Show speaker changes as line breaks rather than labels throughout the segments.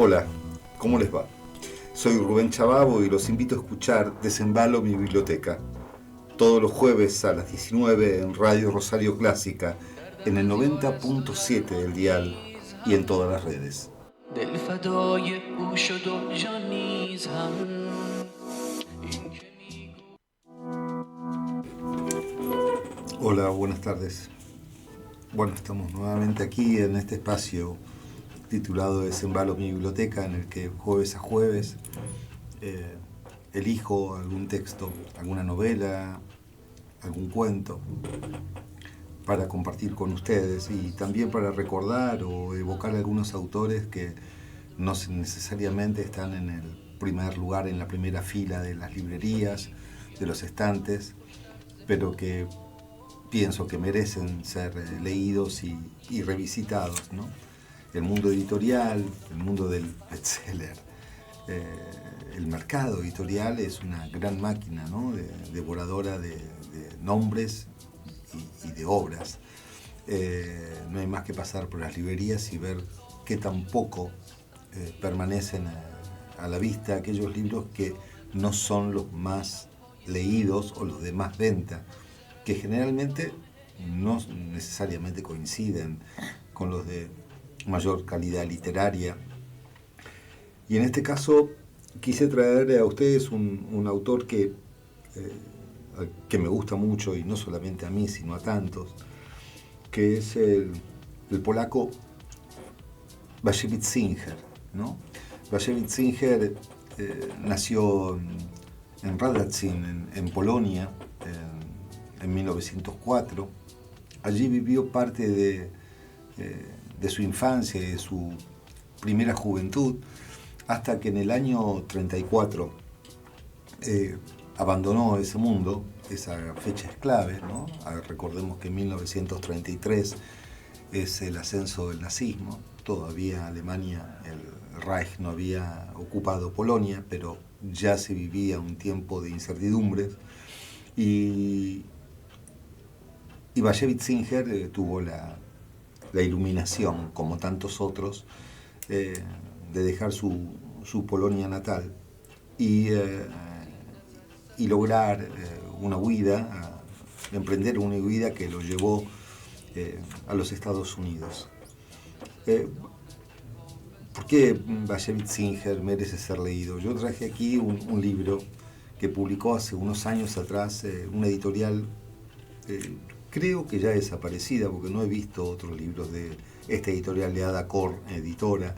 Hola, ¿cómo les va? Soy Rubén Chababo y los invito a escuchar Desembalo mi biblioteca, todos los jueves a las 19 en Radio Rosario Clásica, en el 90.7 del dial y en todas las redes. Hola, buenas tardes. Bueno, estamos nuevamente aquí en este espacio titulado Desembalo mi biblioteca, en el que jueves a jueves elijo algún texto, alguna novela, algún cuento para compartir con ustedes y también para recordar o evocar algunos autores que no necesariamente están en el primer lugar, en la primera fila de las librerías, de los estantes, pero que pienso que merecen ser leídos y revisitados, ¿no? El mundo editorial, el mundo del bestseller, el mercado editorial es una gran máquina, ¿no? Devoradora de nombres y de obras. No hay más que pasar por las librerías y ver qué tan poco permanecen a la vista aquellos libros que no son los más leídos o los de más venta, que generalmente no necesariamente coinciden con los de mayor calidad literaria. Y en este caso quise traer a ustedes un autor que me gusta mucho, y no solamente a mí, sino a tantos, que es el polaco Wojciech Singer, ¿no? Wojciech Singer nació en Radacin, en Polonia, en 1904. Allí vivió parte de su infancia y de su primera juventud, hasta que en el año 34 abandonó ese mundo. Esa fecha es clave, ¿no? Recordemos que en 1933 es el ascenso del nazismo. Todavía Alemania, el Reich, no había ocupado Polonia, pero ya se vivía un tiempo de incertidumbres. Y Wojciech Singer tuvo la iluminación, como tantos otros, de dejar su Polonia natal y lograr una huida, emprender una huida que lo llevó a los Estados Unidos. ¿Por qué Wojciech Singer merece ser leído? Yo traje aquí un libro que publicó hace unos años atrás una editorial, creo que ya desaparecida, porque no he visto otros libros de esta editorial de Ada Cor, editora,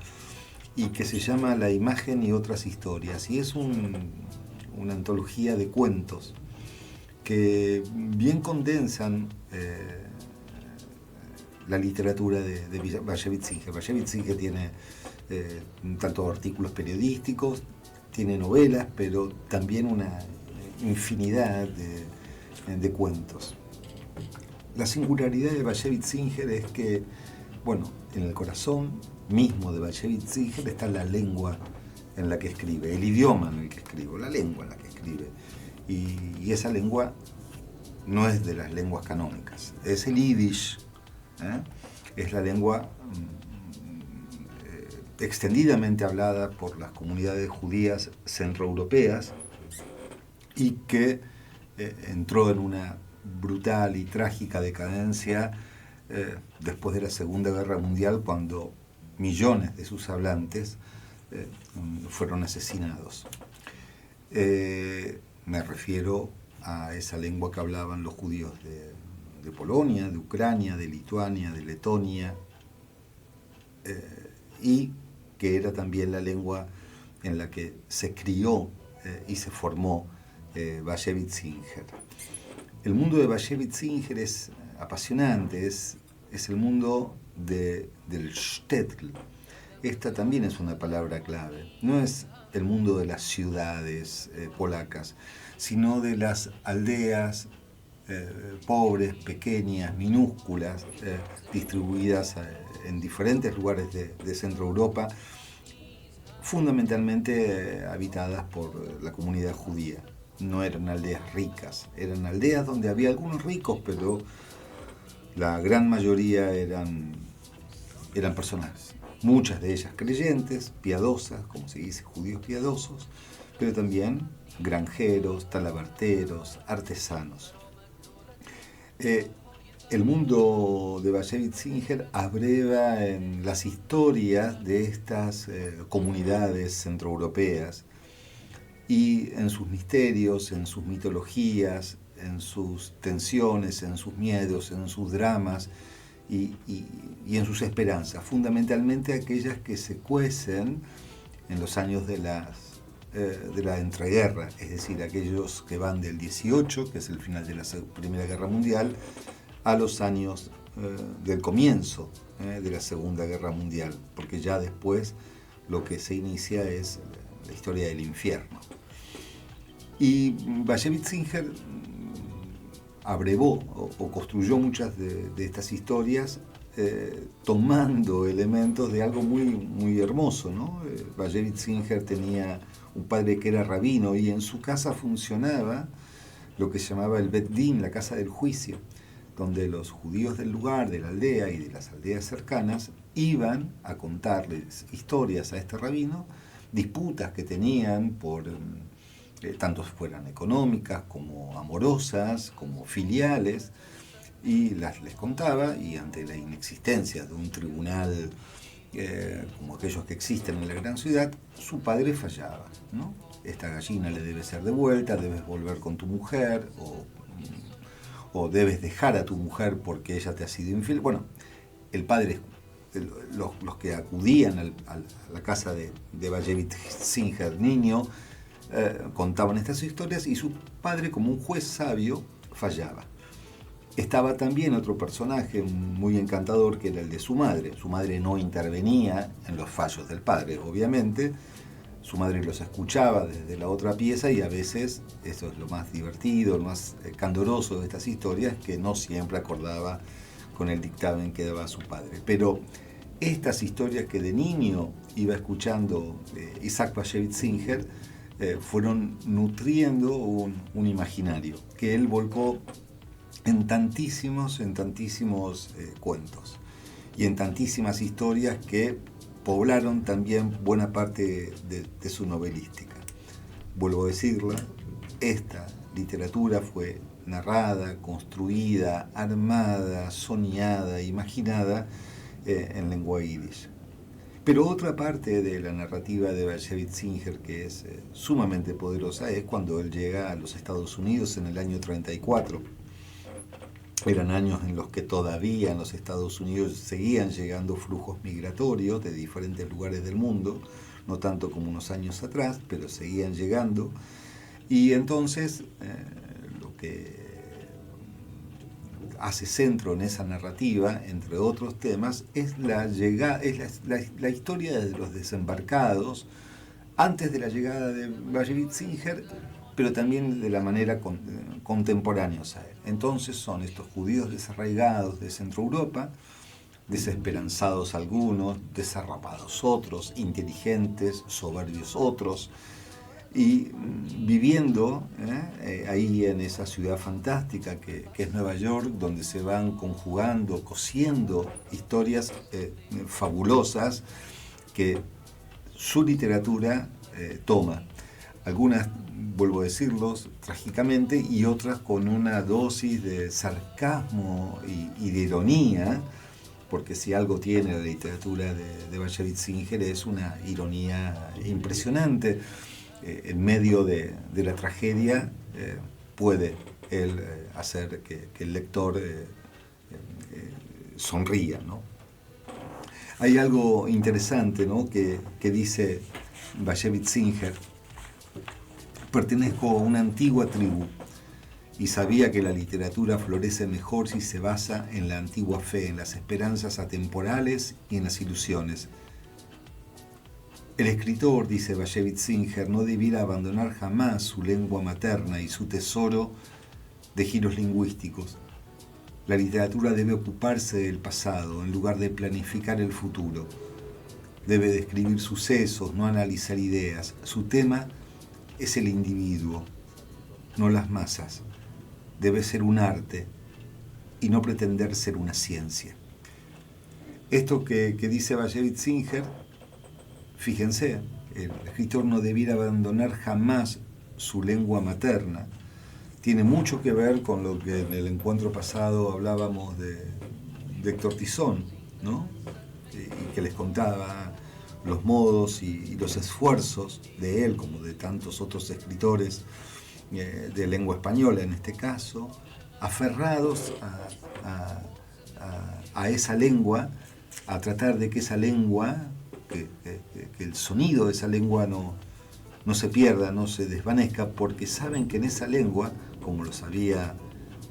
y que se llama La imagen y otras historias, y es una antología de cuentos que bien condensan la literatura de Wojciech Singer. Wojciech Singer tiene tanto artículos periodísticos, tiene novelas, pero también una infinidad de cuentos. La singularidad de Wojciech Singer es que, bueno, en el corazón mismo de Wojciech Singer está la lengua en la que escribe, el idioma en el que escribe, la lengua en la que escribe. Y esa lengua no es de las lenguas canónicas, es el yiddish, es la lengua extendidamente hablada por las comunidades judías centroeuropeas y que entró en una brutal y trágica decadencia después de la Segunda Guerra Mundial, cuando millones de sus hablantes fueron asesinados. Me refiero a esa lengua que hablaban los judíos de Polonia, de Ucrania, de Lituania, de Letonia, y que era también la lengua en la que se crió y se formó Wojciech Singer. El mundo de Wojciech Singer es apasionante, es el mundo del shtetl. Esta también es una palabra clave. No es el mundo de las ciudades polacas, sino de las aldeas pobres, pequeñas, minúsculas, distribuidas en diferentes lugares de Centro Europa, fundamentalmente habitadas por la comunidad judía. No eran aldeas ricas, eran aldeas donde había algunos ricos, pero la gran mayoría eran personas muchas de ellas creyentes, piadosas, como se dice, judíos piadosos, pero también granjeros, talabarteros, artesanos. El mundo de Bayevich Singer abreva en las historias de estas comunidades centroeuropeas y en sus misterios, en sus mitologías, en sus tensiones, en sus miedos, en sus dramas y en sus esperanzas, fundamentalmente aquellas que se cuecen en los años de la entreguerra, es decir, aquellos que van del 18, que es el final de la Primera Guerra Mundial, a los años del comienzo de la Segunda Guerra Mundial, porque ya después lo que se inicia es la historia del infierno. Y Bayevich Singer abrevó o construyó muchas de estas historias tomando elementos de algo muy, muy hermoso, ¿no? Bayevich Singer tenía un padre que era rabino y en su casa funcionaba lo que se llamaba el Bet Din, la casa del juicio, donde los judíos del lugar, de la aldea y de las aldeas cercanas iban a contarles historias a este rabino, disputas que tenían por tanto fueran económicas como amorosas, como filiales, y les contaba, y ante la inexistencia de un tribunal como aquellos que existen en la gran ciudad, su padre fallaba, ¿no? Esta gallina le debe ser devuelta, debes volver con tu mujer, o debes dejar a tu mujer porque ella te ha sido infiel. Bueno, el padre, los que acudían a la casa de Bayevich Singer, niño, contaban estas historias y su padre, como un juez sabio, fallaba. Estaba también otro personaje muy encantador que era el de su madre. Su madre no intervenía en los fallos del padre, obviamente. Su madre los escuchaba desde la otra pieza y a veces, eso es lo más divertido, lo más candoroso de estas historias, que no siempre acordaba con el dictamen que daba su padre. Pero estas historias que de niño iba escuchando Isaac Bayevich Singer fueron nutriendo un imaginario que él volcó en tantísimos cuentos y en tantísimas historias que poblaron también buena parte de su novelística. Vuelvo a decirla, esta literatura fue narrada, construida, armada, soñada, imaginada en lengua yiddish. Pero otra parte de la narrativa de Bayevich Singer que es sumamente poderosa es cuando él llega a los Estados Unidos en el año 34. Eran años en los que todavía en los Estados Unidos seguían llegando flujos migratorios de diferentes lugares del mundo, no tanto como unos años atrás, pero seguían llegando. Y entonces lo que hace centro en esa narrativa, entre otros temas, es la historia de los desembarcados antes de la llegada de Bayevich Singer, pero también de la manera contemporáneos a él. Entonces son estos judíos desarraigados de Centro Europa, desesperanzados algunos, desarrapados otros, inteligentes, soberbios otros, y viviendo ahí en esa ciudad fantástica que es Nueva York, donde se van conjugando, cosiendo historias fabulosas que su literatura toma. Algunas, vuelvo a decirlos, trágicamente, y otras con una dosis de sarcasmo y de ironía, porque si algo tiene la literatura de Bayevich Singer es una ironía impresionante. En medio de la tragedia puede él hacer que el lector sonría, ¿no? Hay algo interesante, ¿no?, que dice Bayevich Singer: pertenezco a una antigua tribu y sabía que la literatura florece mejor si se basa en la antigua fe, en las esperanzas atemporales y en las ilusiones. El escritor, dice Bayevich Singer, no debiera abandonar jamás su lengua materna y su tesoro de giros lingüísticos. La literatura debe ocuparse del pasado en lugar de planificar el futuro. Debe describir sucesos, no analizar ideas. Su tema es el individuo, no las masas. Debe ser un arte y no pretender ser una ciencia. Esto que dice Bayevich Singer, fíjense, el escritor no debiera abandonar jamás su lengua materna. Tiene mucho que ver con lo que en el encuentro pasado hablábamos de Héctor Tizón, ¿no? Y que les contaba los modos y los esfuerzos de él, como de tantos otros escritores de lengua española en este caso, aferrados a esa lengua, a tratar de que esa lengua, que el sonido de esa lengua no se pierda, no se desvanezca, porque saben que en esa lengua, como lo sabía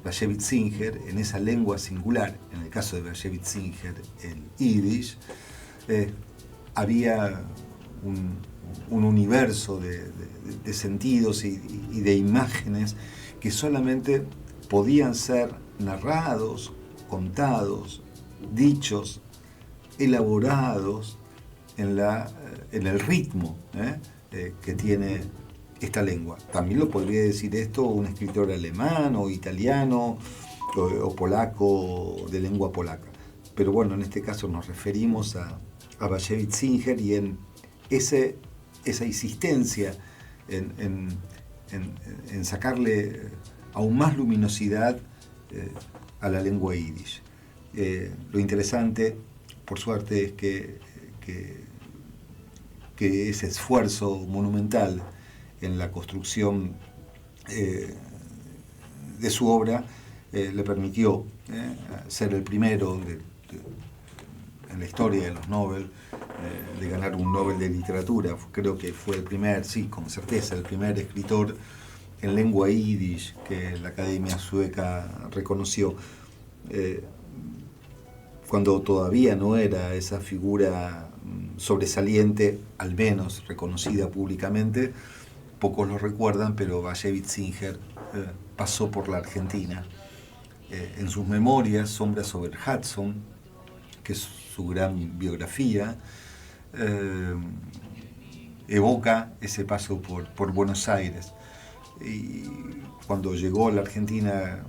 Bayevich Singer, en esa lengua singular, en el caso de Bayevich Singer, el Yiddish, había un universo de sentidos y de imágenes que solamente podían ser narrados, contados, dichos, elaborados en el ritmo que tiene esta lengua. También lo podría decir esto un escritor alemán o italiano o polaco, de lengua polaca. Pero bueno, en este caso nos referimos a Bayevich Singer y en esa insistencia en sacarle aún más luminosidad a la lengua yiddish. Lo interesante, por suerte, es que ese esfuerzo monumental en la construcción de su obra le permitió ser el primero en la historia de los Nobel de ganar un Nobel de Literatura. Creo que fue el primer, sí, con certeza, el primer escritor en lengua yiddish que la Academia Sueca reconoció. Cuando todavía no era esa figura sobresaliente, al menos reconocida públicamente, pocos lo recuerdan, pero Bayevich Singer pasó por la Argentina. En sus memorias, Sombras sobre Hudson, que es su gran biografía, evoca ese paso por Buenos Aires. Y cuando llegó a la Argentina,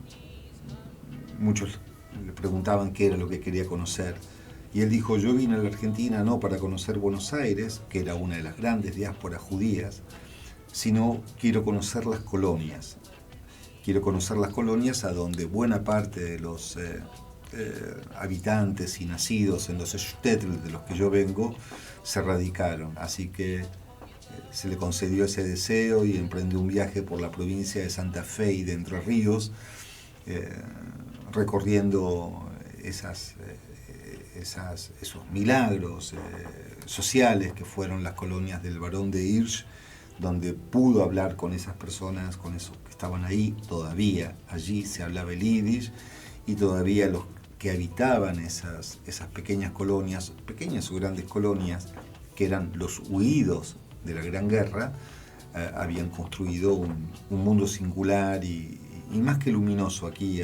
muchos le preguntaban qué era lo que quería conocer. Y él dijo, yo vine a la Argentina no para conocer Buenos Aires, que era una de las grandes diásporas judías, sino quiero conocer las colonias. Quiero conocer las colonias a donde buena parte de los habitantes y nacidos en los shtetl de los que yo vengo se radicaron. Así que se le concedió ese deseo y emprendió un viaje por la provincia de Santa Fe y de Entre Ríos, recorriendo esos milagros sociales que fueron las colonias del Barón de Hirsch, donde pudo hablar con esas personas, con esos que estaban ahí. Todavía allí se hablaba el yiddish y todavía los que habitaban esas pequeñas colonias, pequeñas o grandes colonias, que eran los huidos de la Gran Guerra, habían construido un mundo singular y más que luminoso aquí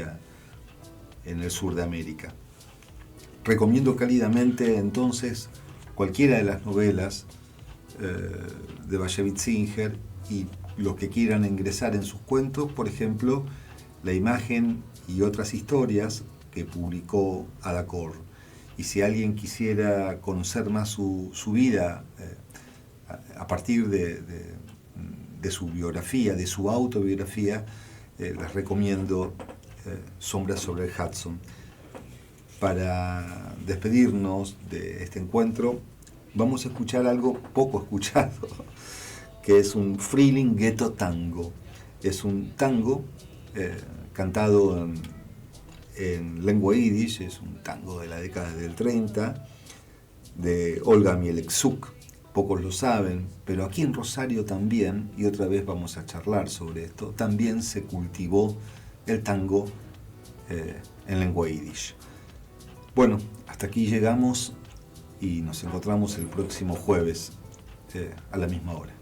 en el sur de América. Recomiendo cálidamente entonces cualquiera de las novelas de Bayevich Singer, y los que quieran ingresar en sus cuentos, por ejemplo, La Imagen y otras historias que publicó Adacor. Y si alguien quisiera conocer más su vida a partir de su biografía, de su autobiografía, les recomiendo Sombras sobre el Hudson. Para despedirnos de este encuentro, vamos a escuchar algo poco escuchado, que es un Frühling Ghetto Tango. Es un tango cantado en lengua yiddish, es un tango de la década del 30, de Olga Mieleczuk. Pocos lo saben, pero aquí en Rosario también, y otra vez vamos a charlar sobre esto, también se cultivó el tango en lengua yiddish. Bueno, hasta aquí llegamos y nos encontramos el próximo jueves a la misma hora.